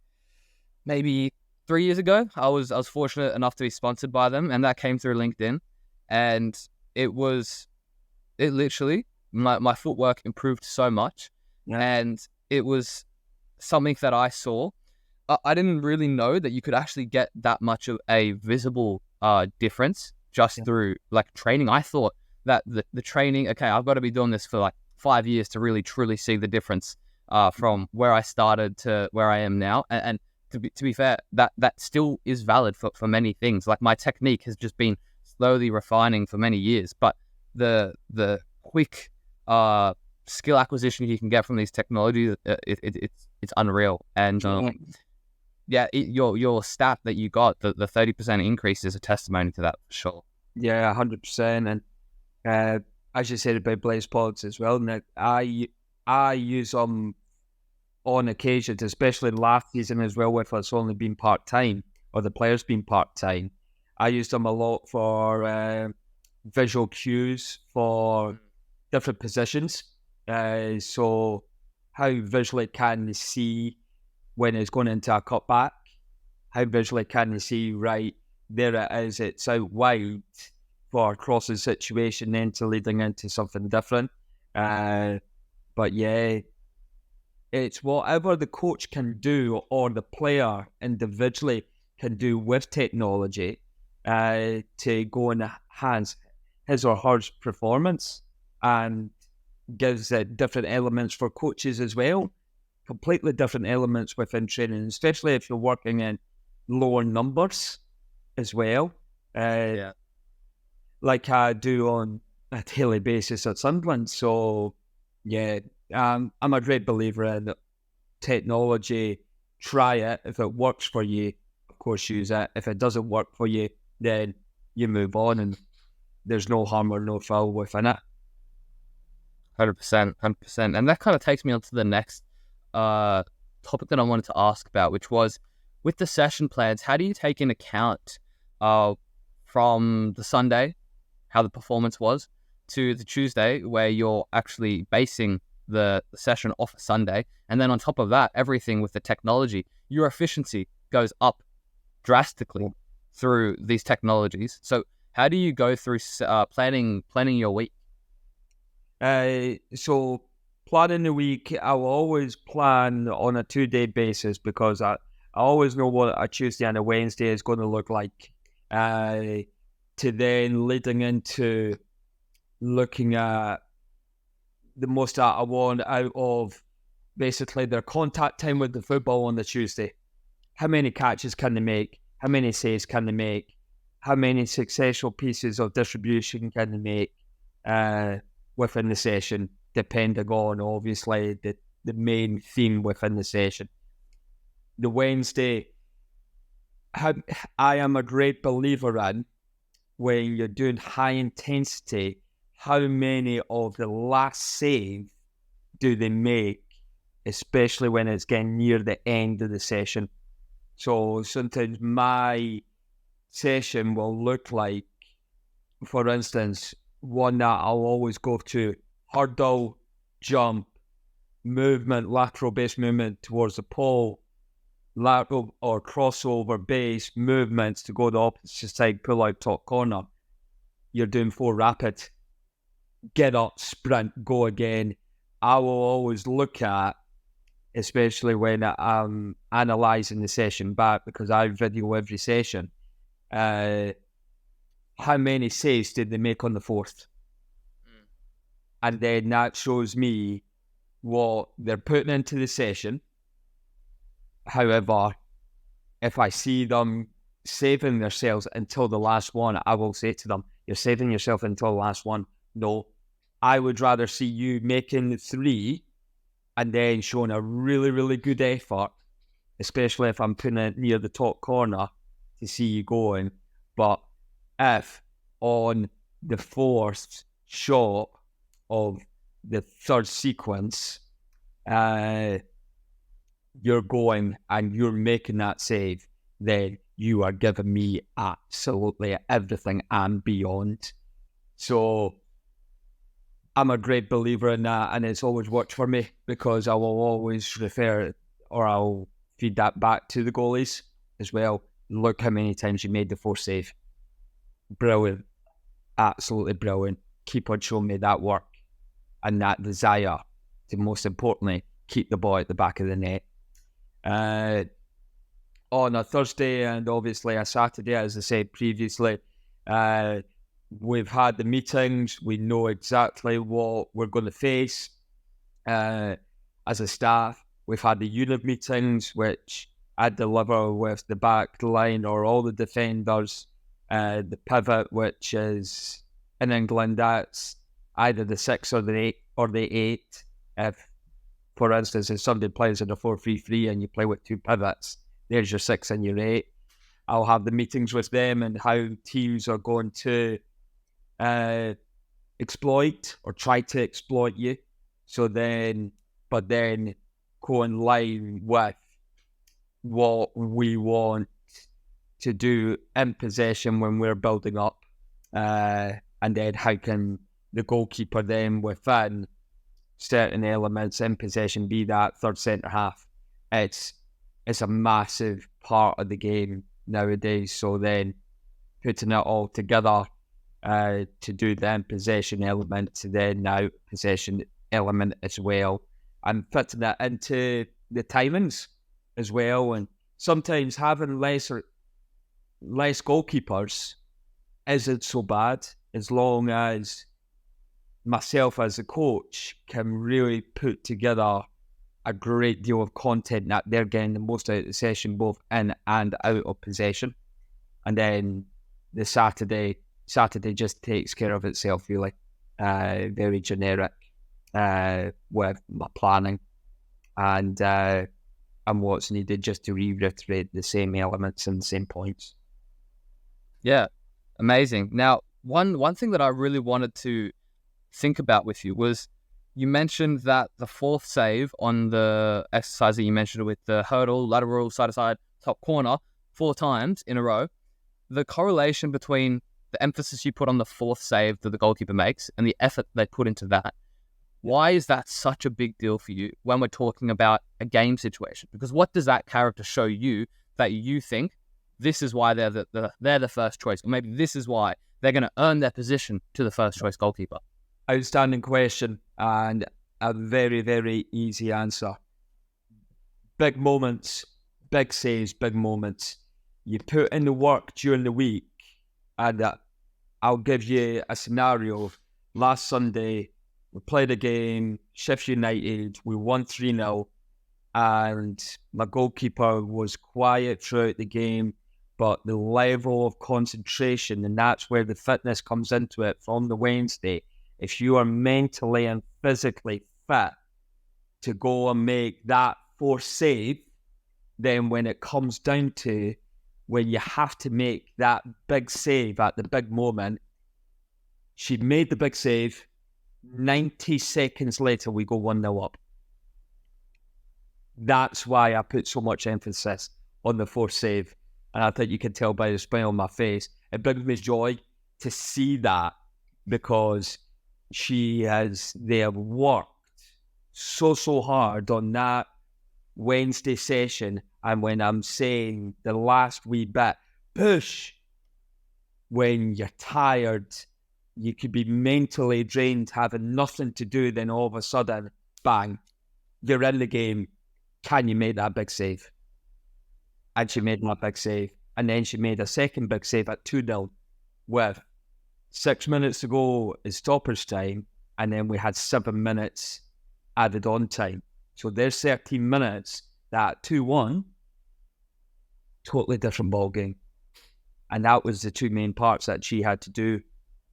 maybe 3 years ago, I was fortunate enough to be sponsored by them, and that came through LinkedIn. And it literally, my footwork improved so much. Yeah. And it was something that I saw. I didn't really know that you could actually get that much of a visible difference just through like training. I thought that the training, okay, I've got to be doing this for like 5 years to really truly see the difference from where I started to where I am now. And to be fair, that still is valid for many things. Like my technique has just been slowly refining for many years, but the quick skill acquisition you can get from these technologies, it's unreal. And your stat that you got, the 30% increase, is a testimony to that for sure. Yeah, 100%. And as you said about Blaze Pods as well, Nick, I use them on occasions, especially last season as well, with us only being part-time, or the players being part-time. I used them a lot for visual cues for different positions. So how visually can they see when it's going into a cutback? How visually can they see, right, there it is, it's out wide for a crossing situation, then to leading into something different. But yeah, it's whatever the coach can do or the player individually can do with technology to go and enhance his or her performance, and gives different elements for coaches as well, completely different elements within training, especially if you're working in lower numbers as well, like I do on a daily basis at Sunderland. So yeah, I'm a great believer in technology. Try it. If it works for you, of course, use it. If it doesn't work for you, then you move on, and there's no harm or no foul within it. 100%. And that kind of takes me on to the next topic that I wanted to ask about, which was with the session plans, how do you take in account from the Sunday, how the performance was, to the Tuesday, where you're actually basing the session off a Sunday, and then on top of that, everything with the technology, your efficiency goes up drastically through these technologies. So how do you go through planning your week? So planning the week, I will always plan on a 2-day basis, because I always know what a Tuesday and a Wednesday is going to look like. To then leading into looking at the most that I want out of basically their contact time with the football on the Tuesday. How many catches can they make? How many saves can they make? How many successful pieces of distribution can they make within the session, depending on obviously the main theme within the session. The Wednesday, I am a great believer in when you're doing high intensity, how many of the last save do they make, especially when it's getting near the end of the session. So sometimes my session will look like, for instance, one that I'll always go to: hurdle, jump, movement, lateral base movement towards the pole, lateral or crossover base movements to go the opposite side, pull out top corner. You're doing 4 rapid. Get up, sprint, go again. I will always look at, especially when I'm analysing the session back, because I video every session, how many saves did they make on the 4th? And then that shows me what they're putting into the session. However, if I see them saving themselves until the last one, I will say to them, you're saving yourself until the last one. No, I would rather see you making 3 and then showing a really, really good effort, especially if I'm putting it near the top corner to see you going. But if on the 4th shot of the 3rd sequence, you're going and you're making that save, then you are giving me absolutely everything and beyond. So I'm a great believer in that, and it's always worked for me, because I will always refer, or I'll feed that back to the goalies as well. Look how many times you made the 4th save. Brilliant. Absolutely brilliant. Keep on showing me that work and that desire to, most importantly, keep the ball at the back of the net. On a Thursday and obviously a Saturday, as I said previously, we've had the meetings. We know exactly what we're going to face as a staff. We've had the unit meetings, which I deliver with the back line or all the defenders. The pivot, which is in England, that's either the 6 or the 8. If, for instance, if somebody plays in a 4-3-3 and you play with 2 pivots, there's your 6 and your 8. I'll have the meetings with them and how teams are going to exploit or try to exploit you. But then go in line with what we want to do in possession when we're building up, and then how can the goalkeeper then within certain elements in possession be that 3rd centre half. It's a massive part of the game nowadays. So then putting it all together to do the in possession element to then now possession element as well, and fitting that into the timings as well. And sometimes having less goalkeepers isn't so bad, as long as myself as a coach can really put together a great deal of content that they're getting the most out of the session, both in and out of possession. And then the Saturday just takes care of itself, really. Very generic with my planning and what's needed, just to reiterate the same elements and the same points. Yeah, amazing. Now, one thing that I really wanted to think about with you was, you mentioned that the 4th save on the exercise that you mentioned with the hurdle, lateral, side to side, top corner, 4 times in a row, the correlation between the emphasis you put on the 4th save that the goalkeeper makes and the effort they put into that. Why is that such a big deal for you when we're talking about a game situation? Because what does that character show you that you think this is why they're the first choice, or maybe this is why they're going to earn their position to the first choice goalkeeper? Outstanding question, and a very, very easy answer. Big moments, big saves, big moments. You put in the work during the week, and I'll give you a scenario. Last Sunday, we played a game, Sheffield United, we won 3-0, and my goalkeeper was quiet throughout the game, but the level of concentration, and that's where the fitness comes into it from the Wednesday. If you are mentally and physically fit to go and make that 4th save, then when it comes down to when you have to make that big save at the big moment. She made the big save. 90 seconds later, we go 1-0 up. That's why I put so much emphasis on the fourth save. And I think you can tell by the smile on my face. It brings me joy to see that, because they have worked so hard on that Wednesday session. And when I'm saying the last wee bit, push, when you're tired, you could be mentally drained, having nothing to do, then all of a sudden, bang, you're in the game. Can you make that big save? And she made that big save. And then she made a second big save at 2-0 with 6 minutes to go is stoppage time. And then we had 7 minutes added on time. So there's 13 minutes. That 2-1, totally different ball game. And that was the two main parts that she had to do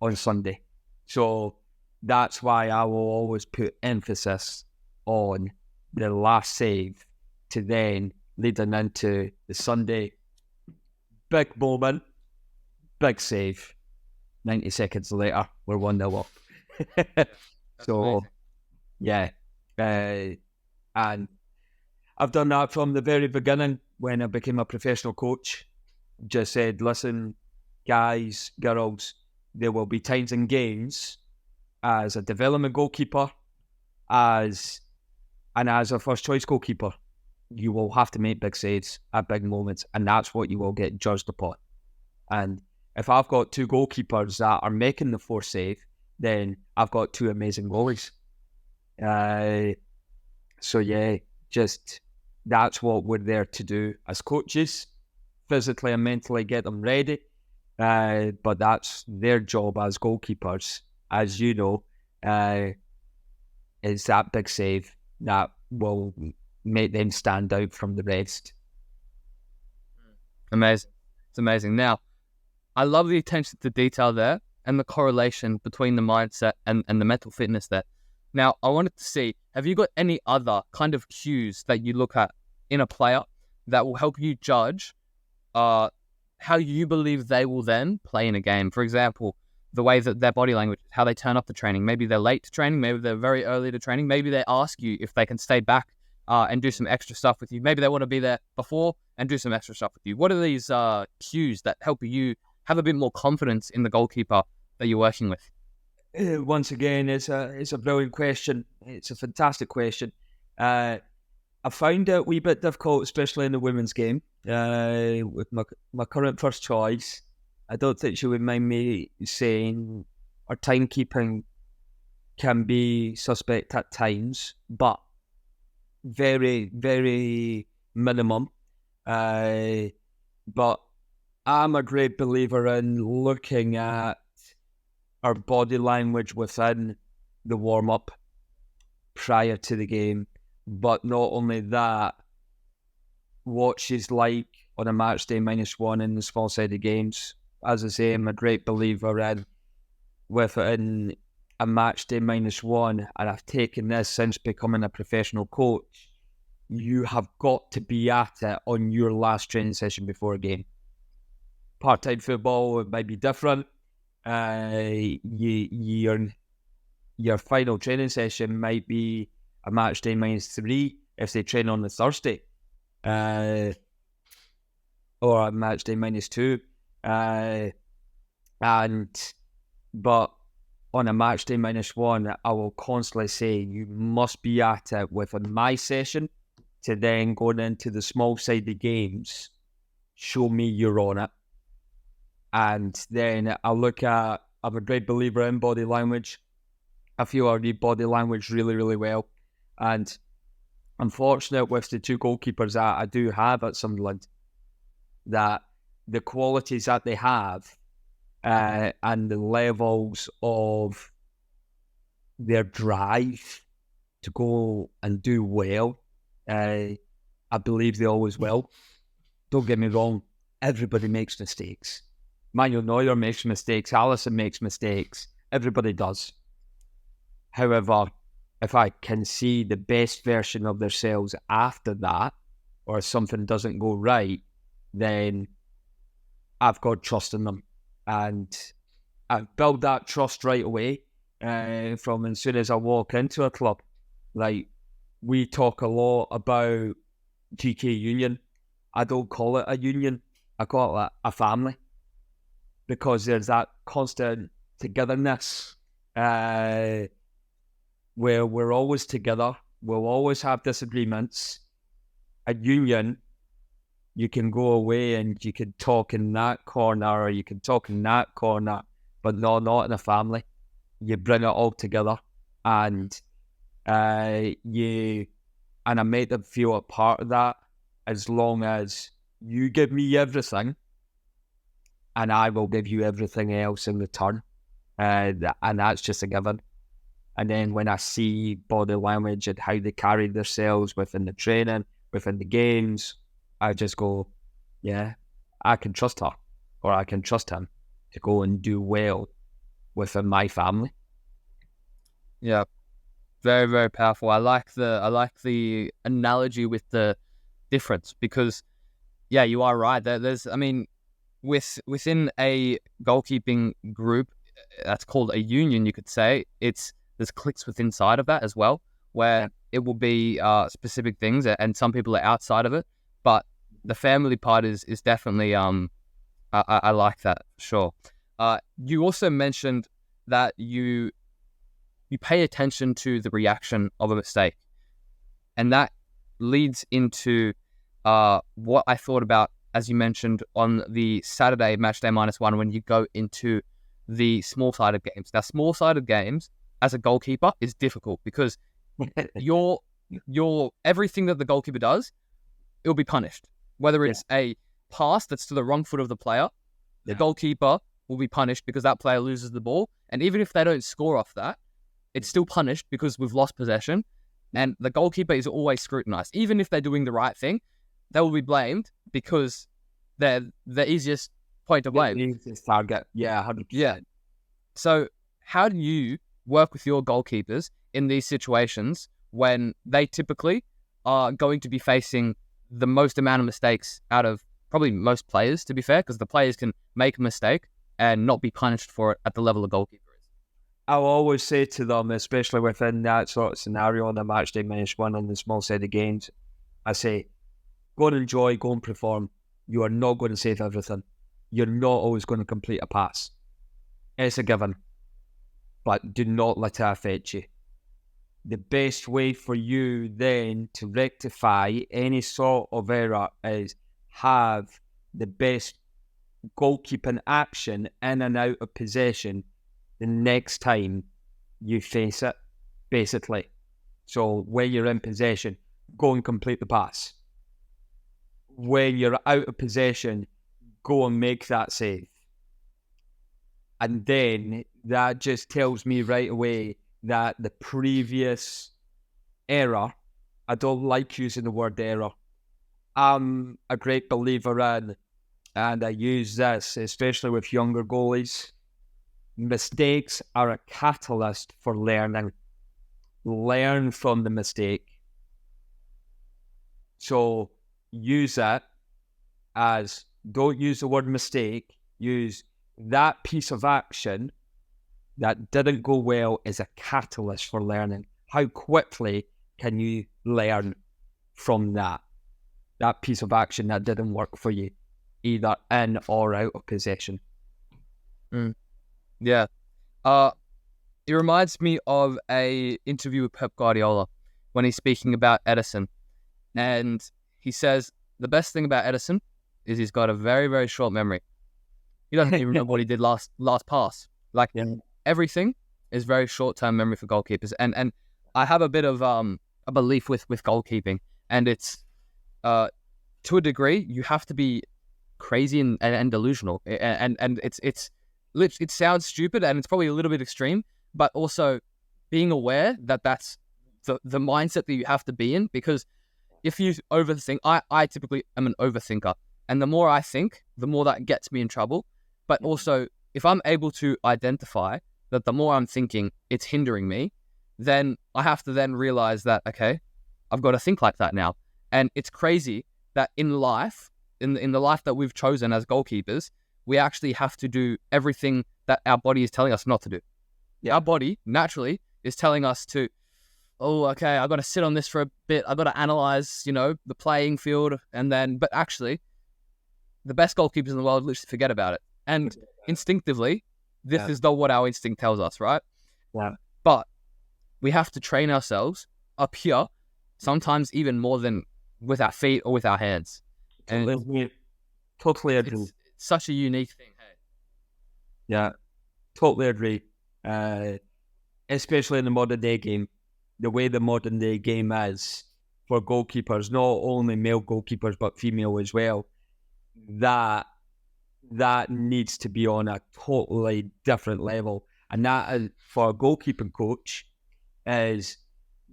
on Sunday. So that's why I will always put emphasis on the last save to then leading into the Sunday. Big moment, big save. 90 seconds later, we're 1-0 up. So, amazing. yeah. And I've done that from the very beginning when I became a professional coach. Just said, listen, guys, girls, there will be times in games as a development goalkeeper, as a first choice goalkeeper, you will have to make big saves at big moments, and that's what you will get judged upon. And if I've got two goalkeepers that are making the fourth save, then I've got two amazing goalies. So yeah, just that's what we're there to do as coaches, physically and mentally get them ready. But that's their job as goalkeepers, as you know, is that big save that will make them stand out from the rest. Amazing. It's amazing. Now, I love the attention to detail there and the correlation between the mindset and the mental fitness there. Now, I wanted to see, have you got any other kind of cues that you look at in a player that will help you judge how you believe they will then play in a game? For example, the way that their body language, how they turn up to training. Maybe they're late to training. Maybe they're very early to training. Maybe they ask you if they can stay back and do some extra stuff with you. Maybe they want to be there before and do some extra stuff with you. What are these cues that help you have a bit more confidence in the goalkeeper that you're working with? Once again, it's a brilliant question. It's a fantastic question. I found it a wee bit difficult, especially in the women's game. With my current first choice, I don't think she would mind me saying our timekeeping can be suspect at times, but very, very minimum. But I'm a great believer in looking at our body language within the warm-up prior to the game. But not only that, what she's like on a match day -1 in the small-sided games. As I say, I'm a great believer in within a match day -1, and I've taken this since becoming a professional coach. You have got to be at it on your last training session before a game. Part-time football, it might be different. Your final training session might be a match day -3 if they train on the Thursday, or a match day -2. But on a match day -1, I will constantly say you must be at it within my session to then going into the small-sided games. Show me you're on it. And then I look at, I'm a great believer in body language. I feel I read body language really, really well. And I'm fortunate with the two goalkeepers that I do have at Sunderland, that the qualities that they have and the levels of their drive to go and do well, I believe they always will. Don't get me wrong, everybody makes mistakes. Manuel Neuer makes mistakes, Alisson makes mistakes, everybody does. However, if I can see the best version of themselves after that, or something doesn't go right, then I've got trust in them. And I've built that trust right away from as soon as I walk into a club. Like, we talk a lot about GK Union. I don't call it a union. I call it a family, because there's that constant togetherness where we're always together. We'll always have disagreements. A union, you can go away and you can talk in that corner or you can talk in that corner, but no, not in a family. You bring it all together, and I make them feel a part of that, as long as you give me everything and I will give you everything else in return. And that's just a given. And then when I see body language and how they carry themselves within the training, within the games, I just go, yeah, I can trust her, or I can trust him to go and do well within my family. Yeah, very, very powerful. I like the analogy with the difference, because yeah, you are right. Within a goalkeeping group, that's called a union, you could say, there's cliques within inside of that as well, where it will be specific things, and some people are outside of it. But the family part is definitely I like that, sure. You also mentioned that you pay attention to the reaction of a mistake, and that leads into what I thought about, as you mentioned, on the Saturday matchday -1, when you go into the small-sided games. Now, small-sided games as a goalkeeper is difficult, because your everything that the goalkeeper does, it'll be punished. Whether it's a pass that's to the wrong foot of the player, the goalkeeper will be punished because that player loses the ball. And even if they don't score off that, it's still punished because we've lost possession. And the goalkeeper is always scrutinized. Even if they're doing the right thing, they will be blamed because they're the easiest point to blame. The easiest target, 100%. Yeah. So how do you work with your goalkeepers in these situations when they typically are going to be facing the most amount of mistakes out of probably most players, to be fair, because the players can make a mistake and not be punished for it at the level of goalkeeper is? I'll always say to them, especially within that sort of scenario on the matchday -1 on the small-sided games, I say, go and enjoy, go and perform. You are not going to save everything. You're not always going to complete a pass. It's a given. But do not let it affect you. The best way for you then to rectify any sort of error is have the best goalkeeping action in and out of possession the next time you face it, basically. So when you're in possession, go and complete the pass. When you're out of possession, go and make that save. And then that just tells me right away that the previous error, I don't like using the word error. I'm a great believer in, and I use this, especially with younger goalies, mistakes are a catalyst for learning. Learn from the mistake. So use it as, don't use the word mistake, use that piece of action that didn't go well as a catalyst for learning. How quickly can you learn from that piece of action that didn't work for you, either in or out of possession? Yeah. It reminds me of a interview with Pep Guardiola when he's speaking about Ederson. And he says the best thing about Ederson is he's got a very, very short memory. He doesn't even remember what he did last pass. Like, everything is very short-term memory for goalkeepers. And I have a bit of a belief with goalkeeping. And it's, to a degree, you have to be crazy and delusional. And it sounds stupid and it's probably a little bit extreme, but also being aware that that's the mindset that you have to be in, because if you overthink, I typically am an overthinker, and the more I think, the more that gets me in trouble. But also, if I'm able to identify that the more I'm thinking, it's hindering me, then I have to then realize that, okay, I've got to think like that now. And it's crazy that in life, in the life that we've chosen as goalkeepers, we actually have to do everything that our body is telling us not to do. Our body naturally is telling us to, oh, okay, I got to sit on this for a bit. I got to analyze, the playing field, but actually, the best goalkeepers in the world literally forget about it. And instinctively, this is not what our instinct tells us, right? Yeah. But we have to train ourselves up here, sometimes even more than with our feet or with our hands. And Totally agree. it's such a unique thing. Hey? Yeah, totally agree. Especially in the modern day game, the way the modern day game is for goalkeepers, not only male goalkeepers but female as well, that needs to be on a totally different level. And that is, for a goalkeeping coach, is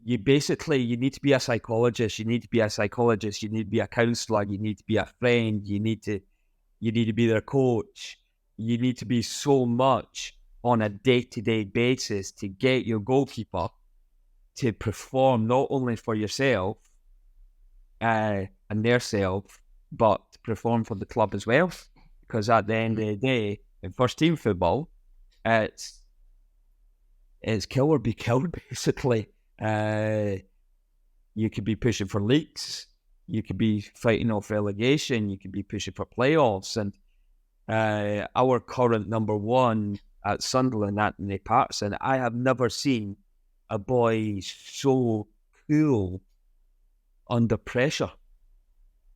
you need to be a psychologist. You need to be a psychologist. You need to be a counsellor. You need to be a friend. You need to be their coach. You need to be so much on a day-to-day basis to get your goalkeeper to perform not only for yourself and their self, but to perform for the club as well. Because at the end of the day, in first team football, it's kill or be killed, basically. You could be pushing for leaks. You could be fighting off relegation. You could be pushing for playoffs. And our current number one at Sunderland, Anthony Patterson, I have never seen a boy so cool under pressure.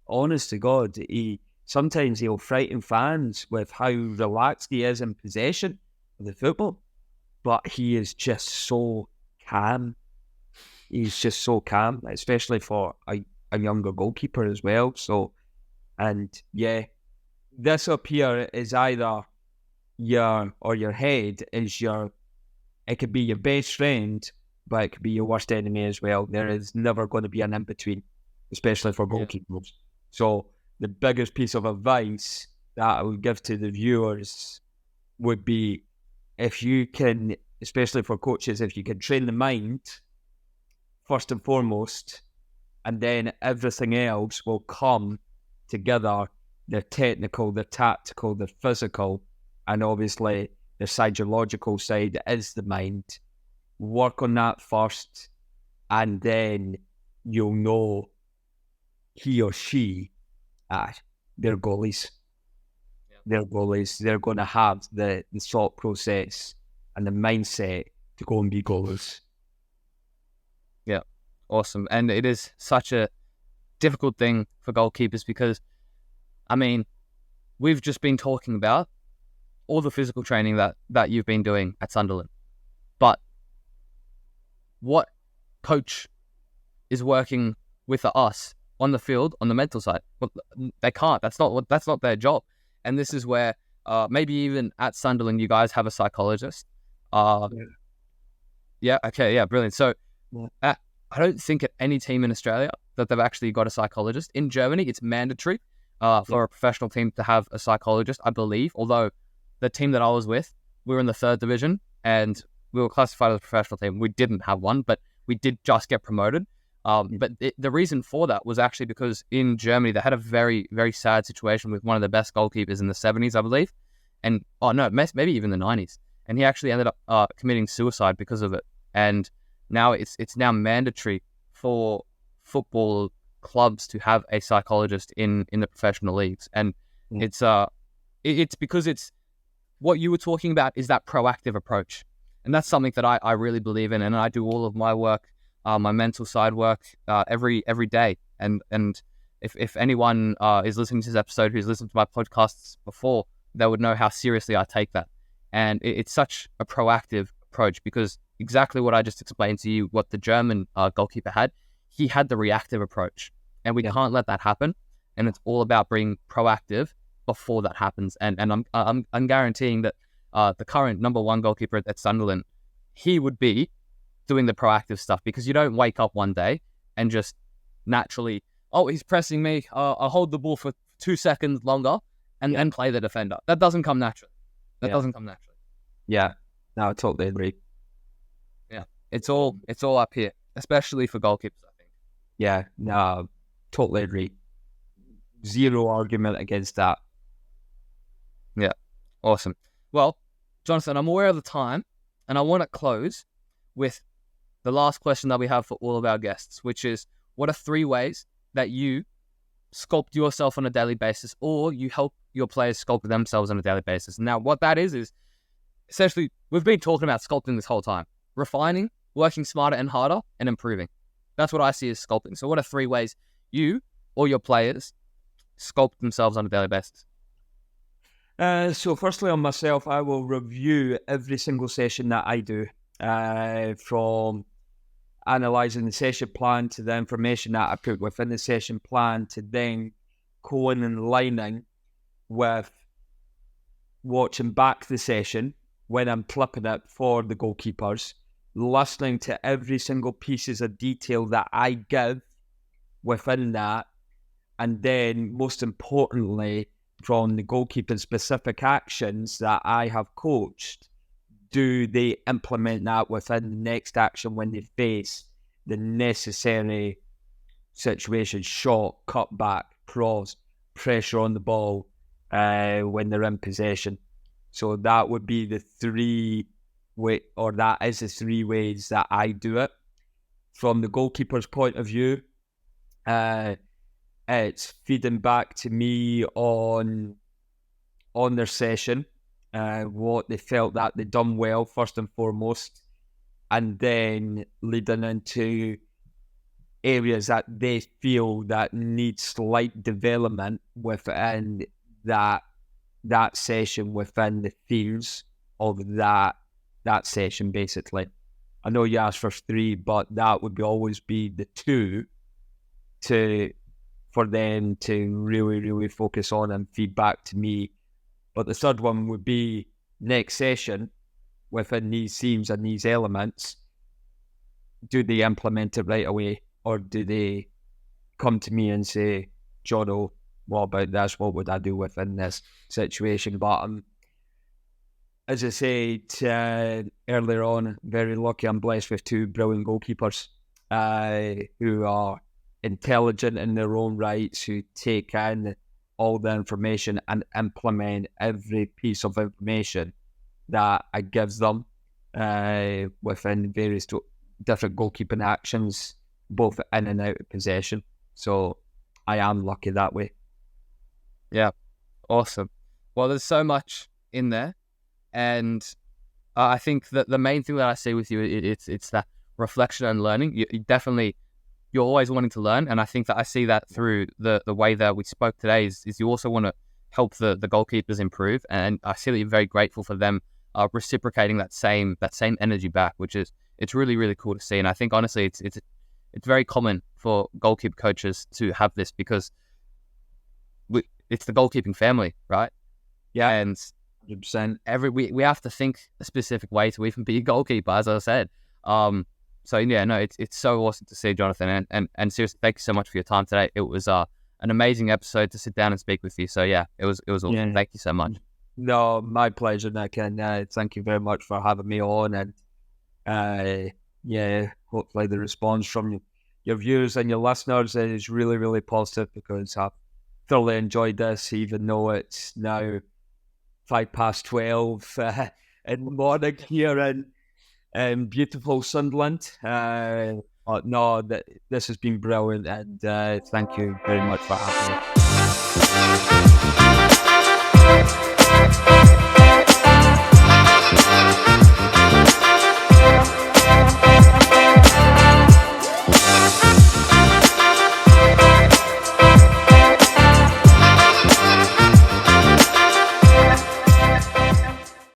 Honest to God, sometimes he'll frighten fans with how relaxed he is in possession of the football, but he is just so calm. He's just so calm, especially for a younger goalkeeper as well. So, and yeah, this up here is either your head is it could be your best friend, but it could be your worst enemy as well. There is never going to be an in-between, especially for goalkeepers. Yeah. So the biggest piece of advice that I would give to the viewers would be, if you can, especially for coaches, if you can train the mind first and foremost, and then everything else will come together. The technical, the tactical, the physical, and obviously the psychological side is the mind. Work on that first, and then you'll know he or she, they're goalies. Yeah. They're goalies. They're going to have the thought process and the mindset to go and be goalies. Yeah, awesome. And it is such a difficult thing for goalkeepers because, I mean, we've just been talking about all the physical training that you've been doing at Sunderland. But what coach is working with us on the field, on the mental side? Well, they can't. That's not their job. And this is where maybe even at Sunderland, you guys have a psychologist. Yeah. Okay. Yeah. Brilliant. So I don't think at any team in Australia that they've actually got a psychologist. In Germany, it's mandatory for a professional team to have a psychologist, I believe. Although the team that I was with, we were in the 3rd division and we were classified as a professional team. We didn't have one, but we did just get promoted. But the reason for that was actually because in Germany, they had a very, very sad situation with one of the best goalkeepers in the 70s, I believe. And, maybe even the 90s. And he actually ended up committing suicide because of it. And now it's now mandatory for football clubs to have a psychologist in the professional leagues. And it's because it's what you were talking about is that proactive approach. And that's something that I really believe in. And I do all of my work, my mental side work every day. And if anyone is listening to this episode who's listened to my podcasts before, they would know how seriously I take that. And it's such a proactive approach because exactly what I just explained to you, what the German goalkeeper had, he had the reactive approach. And we can't let that happen. And it's all about being proactive before that happens. And I'm guaranteeing that the current number one goalkeeper at Sunderland, he would be doing the proactive stuff because you don't wake up one day and just naturally, he's pressing me, I'll hold the ball for 2 seconds longer and then play the defender. That doesn't come naturally. Doesn't come naturally. Yeah, no, I totally agree. Yeah, it's all up here, especially for goalkeepers, I think. Yeah, no, totally agree. Zero argument against that. Awesome. Well, Jonathan, I'm aware of the time, and I want to close with the last question that we have for all of our guests, which is, what are 3 ways that you sculpt yourself on a daily basis, or you help your players sculpt themselves on a daily basis? Now, what that is essentially, we've been talking about sculpting this whole time. Refining, working smarter and harder, and improving. That's what I see as sculpting. So what are 3 ways you or your players sculpt themselves on a daily basis? So firstly, on myself, I will review every single session that I do, from analysing the session plan to the information that I put within the session plan to then going and lining with watching back the session when I'm clipping it for the goalkeepers, listening to every single pieces of detail that I give within that, and then most importantly, from the goalkeeping specific actions that I have coached, do they implement that within the next action when they face the necessary situation, shot, cut back, cross, pressure on the ball when they're in possession. So that would be the 3 way, or that is the 3 ways that I do it. From the goalkeeper's point of view, it's feeding back to me on their session, what they felt that they'd done well first and foremost, and then leading into areas that they feel that need slight development within that session, within the themes of that session, basically. I know you asked for 3, but that would always be the 2 for them to really, really focus on and feedback to me. But the 3rd one would be next session within these themes and these elements. Do they implement it right away, or do they come to me and say, Jono, what about this? What would I do within this situation? But as I said earlier on, very lucky. I'm blessed with 2 brilliant goalkeepers who are intelligent in their own rights, who take in all the information and implement every piece of information that I give them within various different goalkeeping actions, both in and out of possession. So I am lucky that way. Yeah, awesome. Well, there's so much in there, and I think that the main thing that I see with you, it's that reflection and learning. You're always wanting to learn, and I think that I see that through the way that we spoke today is you also want to help the goalkeepers improve, and I see that you're very grateful for them reciprocating that same energy back, which is, it's really, really cool to see. And I think honestly it's very common for goalkeeper coaches to have this, because it's the goalkeeping family, right? Yeah, and 100%. We have to think a specific way to even be a goalkeeper, as I said. So yeah, no, it's so awesome to see, Jonathan, and seriously, thank you so much for your time today. It was an amazing episode to sit down and speak with you. So yeah, it was awesome. Yeah. Thank you so much. No, my pleasure, Nick, and thank you very much for having me on. And hopefully the response from your viewers and your listeners is really, really positive, because I've thoroughly enjoyed this, even though it's now 12:05 in the morning here in beautiful Sunderland. But no, this has been brilliant, and thank you very much for having me.